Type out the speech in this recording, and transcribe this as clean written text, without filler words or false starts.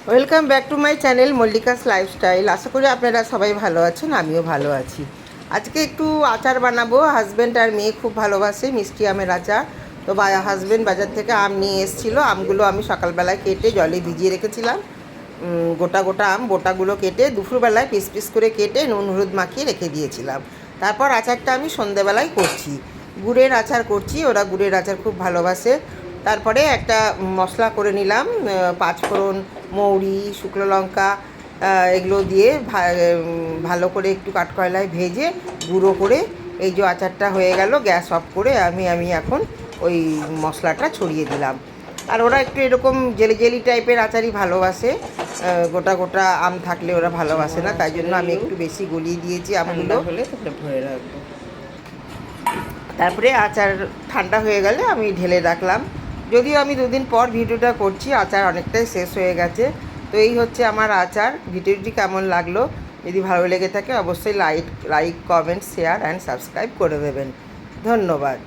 Welcome back to my channel Mallika's lifestyle. আশা করি আপনারা সবাই ভালো আছেন, আমিও ভালো আছি। আজকে একটু আচার বানাবো। হাজব্যান্ড আর মেয়ে খুব ভালোবাসে মিষ্টি আমের আচার। তো হাজব্যান্ড বাজার থেকে আম নিয়ে এসেছিলো। আমগুলো আমি সকালবেলায় কেটে জলে ভিজিয়ে রেখেছিলাম। গোটা গোটা আম বোটাগুলো কেটে দুপুরবেলায় পিস পিস করে কেটে নুন হলুদ মাখিয়ে রেখে দিয়েছিলাম। তারপর আচারটা আমি সন্ধেবেলায় করছি, গুড়ের আচার করছি। ওরা গুড়ের আচার খুব ভালোবাসে। তারপরে একটা মশলা করে নিলাম, পাঁচফোড়ন, মৌরি, শুকনো লঙ্কা, এগুলো দিয়ে ভালো করে একটু কাঠকয়লায় ভেজে গুঁড়ো করে এই যে আচারটা হয়ে গেল। গ্যাস অফ করে আমি এখন ওই মশলাটা ছড়িয়ে দিলাম। আর ওরা একটু এরকম জেলি জেলি টাইপের আচারই ভালোবাসে। গোটা গোটা আম থাকলে ওরা ভালোবাসে না, তাই জন্য আমি একটু বেশি গলিয়ে দিয়েছি আমগুলো। হলে তারপরে ভরে রাখবো। তারপরে আচার ঠান্ডা হয়ে গেলে আমি ঢেলে রাখলাম। যদিও আমি দুদিন পর ভিডিওটা করছি, আচার অনেকটাই শেষ হয়ে গেছে। তো এই হচ্ছে আমার আচার। ভিডিওটি কেমন লাগলো, যদি ভালো লেগে থাকে অবশ্যই like comment share and subscribe করে দেবেন। ধন্যবাদ।